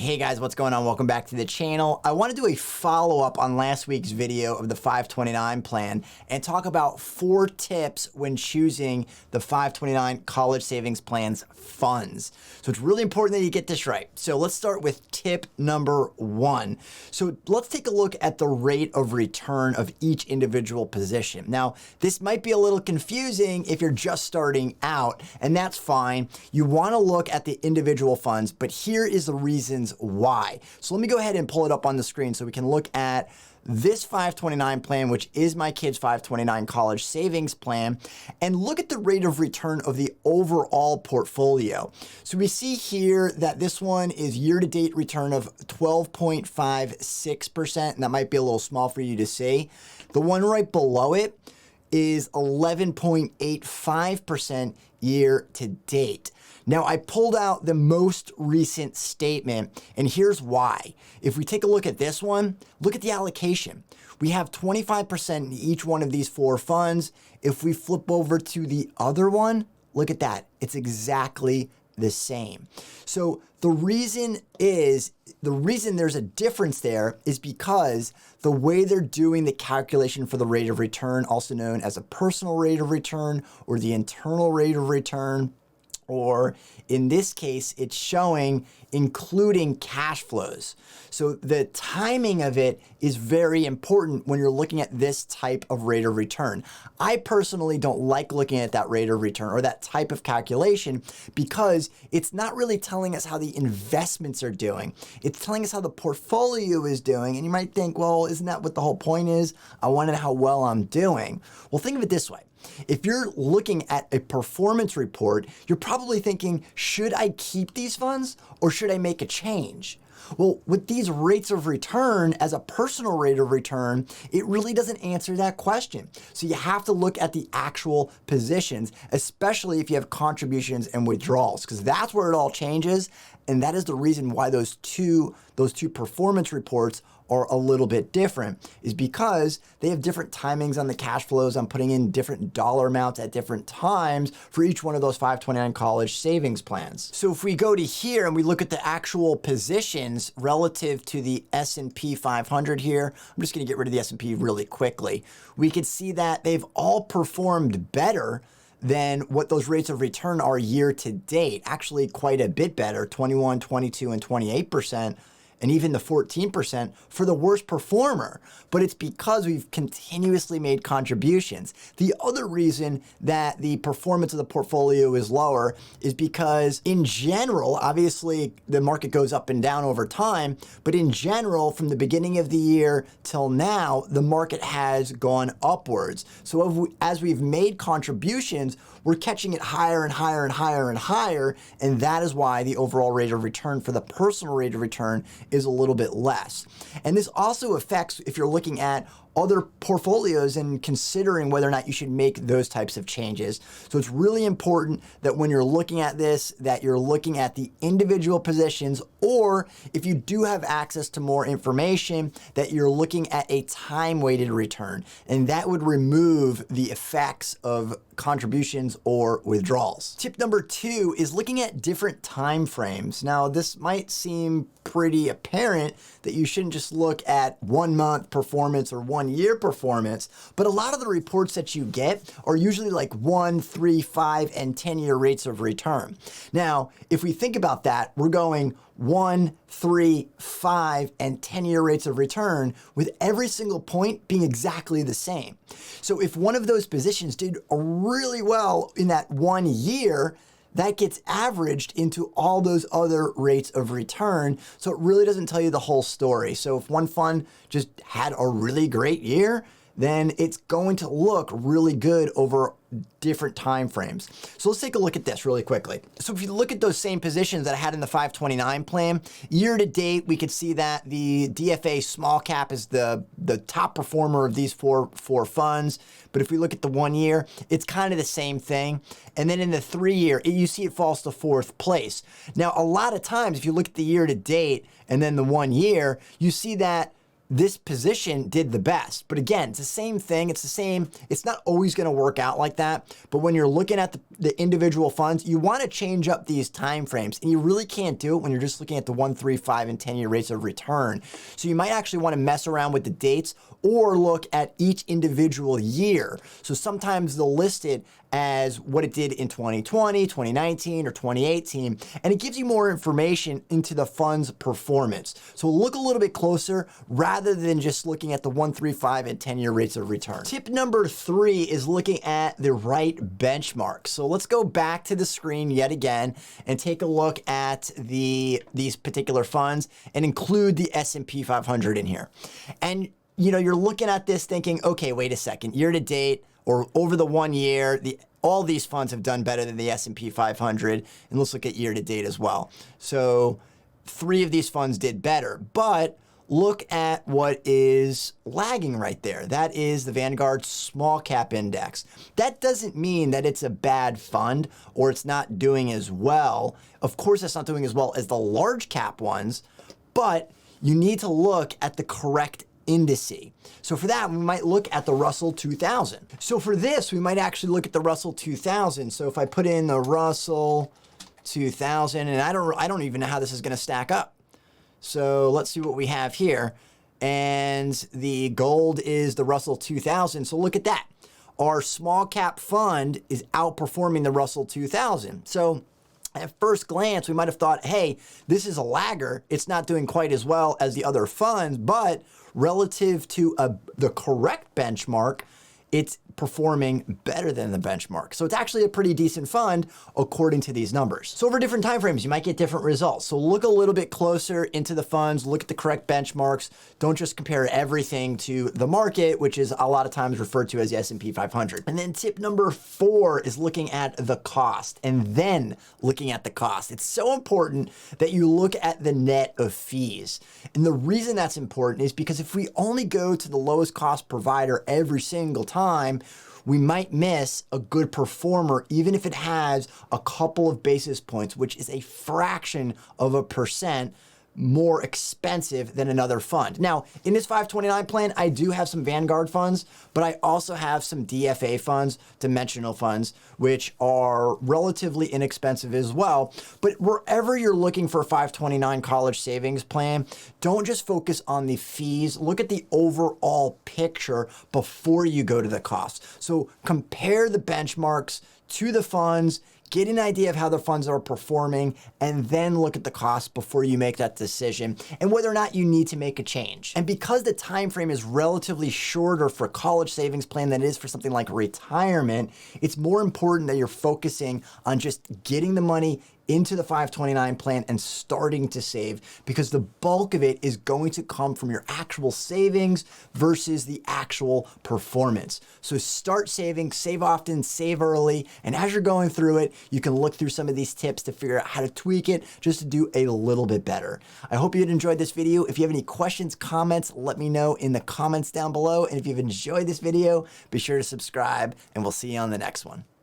Hey guys, what's going on? Welcome back to the channel. I want to do a follow-up on last week's video of the 529 plan and talk about 4 tips when choosing the 529 college savings plan's funds. So it's really important that you get this right. So let's start with tip number 1. So let's take a look at the rate of return of each individual position. Now, this might be a little confusing if you're just starting out, and that's fine. You want to look at the individual funds, but here is the reasons why. So let me go ahead and pull it up on the screen so we can look at this 529 plan, which is my kid's 529 college savings plan, and look at the rate of return of the overall portfolio. So we see here that this one is year-to-date return of 12.56%, and that might be a little small for you to see. The one right below it is 11.85% year to date. Now, I pulled out the most recent statement, and here's why. If we take a look at this one, look at the allocation. We have 25% in each one of these 4 funds. If we flip over to the other one, look at that. It's exactly the same. So the reason there's a difference there is because the way they're doing the calculation for the rate of return, also known as a personal rate of return or the internal rate of return, or in this case, it's showing including cash flows. So the timing of it is very important when you're looking at this type of rate of return. I personally don't like looking at that rate of return or that type of calculation because it's not really telling us how the investments are doing. It's telling us how the portfolio is doing. And you might think, well, isn't that what the whole point is? I want to know how well I'm doing. Well, think of it this way. If you're looking at a performance report, you're probably thinking, should I keep these funds or should I make a change? Well, with these rates of return as a personal rate of return, it really doesn't answer that question. So you have to look at the actual positions, especially if you have contributions and withdrawals, because that's where it all changes. And that is the reason why those two performance reports are a little bit different, is because they have different timings on the cash flows. I'm putting in different dollar amounts at different times for each one of those 529 college savings plans. So if we go to here and we look at the actual positions relative to the S&P 500 here, I'm just going to get rid of the S&P really quickly. We could see that they've all performed better than what those rates of return are year to date. Actually, quite a bit better, 21, 22, and 28%. And even the 14% for the worst performer. But it's because we've continuously made contributions. The other reason that the performance of the portfolio is lower is because in general, obviously the market goes up and down over time, but in general, from the beginning of the year till now, the market has gone upwards. So as we've made contributions, we're catching it higher and higher and higher and higher, and that is why the overall rate of return for the personal rate of return is a little bit less. And this also affects if you're looking at other portfolios and considering whether or not you should make those types of changes. So it's really important that when you're looking at this, that you're looking at the individual positions, or if you do have access to more information, that you're looking at a time-weighted return. And that would remove the effects of contributions or withdrawals. Tip number 2 is looking at different time frames. Now, this might seem pretty apparent that you shouldn't just look at 1 month performance or 1 year performance, but a lot of the reports that you get are usually like 1, 3, 5, and 10-year rates of return. Now, if we think about that, we're going 1, 3, 5, and 10-year rates of return with every single point being exactly the same. So if one of those positions did really well in that 1 year, that gets averaged into all those other rates of return. So it really doesn't tell you the whole story. So if one fund just had a really great year, then it's going to look really good over different time frames. So let's take a look at this really quickly. So if you look at those same positions that I had in the 529 plan, year to date, we could see that the DFA small cap is the top performer of these four funds. But if we look at the 1 year, it's kind of the same thing. And then in the 3 year, you see it falls to 4th place. Now, a lot of times, if you look at the year to date and then the 1 year, you see that this position did the best. But again, it's the same thing. It's the same. It's not always going to work out like that. But when you're looking at the individual funds, you want to change up these time frames, and you really can't do it when you're just looking at the 1, 3, 5, and 10-year rates of return. So you might actually want to mess around with the dates or look at each individual year. So sometimes they'll list it as what it did in 2020, 2019, or 2018, and it gives you more information into the fund's performance. So look a little bit closer rather than just looking at the 1, 3, 5, and 10-year rates of return. Tip number 3 is looking at the right benchmark. So let's go back to the screen yet again and take a look at these particular funds and include the S&P 500 in here. And you're looking at this thinking, okay, wait a second, year to date or over the 1 year, all these funds have done better than the S&P 500. And let's look at year to date as well. So 3 of these funds did better, but look at what is lagging right there. That is the Vanguard Small Cap Index. That doesn't mean that it's a bad fund or it's not doing as well. Of course, it's not doing as well as the large cap ones, but you need to look at the correct indice. So for that, we might look at the Russell 2000. So for this, we might actually look at the Russell 2000. So if I put in the Russell 2000, and I don't even know how this is going to stack up. So let's see what we have here. And the gold is the Russell 2000. So look at that. Our small cap fund is outperforming the Russell 2000. So at first glance, we might have thought, hey, this is a lagger. It's not doing quite as well as the other funds, but relative to the correct benchmark, it's performing better than the benchmark. So it's actually a pretty decent fund according to these numbers. So over different timeframes, you might get different results. So look a little bit closer into the funds, look at the correct benchmarks. Don't just compare everything to the market, which is a lot of times referred to as the S&P 500. And then tip number 4 is looking at the cost and then looking at the cost. It's so important that you look at the net of fees. And the reason that's important is because if we only go to the lowest cost provider every single time, we might miss a good performer, even if it has a couple of basis points, which is a fraction of a percent more expensive than another fund. Now, in this 529 plan, I do have some Vanguard funds, but I also have some DFA funds, dimensional funds, which are relatively inexpensive as well. But wherever you're looking for a 529 college savings plan, don't just focus on the fees. Look at the overall picture before you go to the cost. So compare the benchmarks to the funds, get an idea of how the funds are performing, and then look at the cost before you make that decision and whether or not you need to make a change. And because the time frame is relatively shorter for a college savings plan than it is for something like retirement, it's more important that you're focusing on just getting the money into the 529 plan and starting to save, because the bulk of it is going to come from your actual savings versus the actual performance. So start saving, save often, save early, and as you're going through it, you can look through some of these tips to figure out how to tweak it just to do a little bit better. I hope you enjoyed this video. If you have any questions, comments, let me know in the comments down below. And if you've enjoyed this video, be sure to subscribe, and we'll see you on the next one.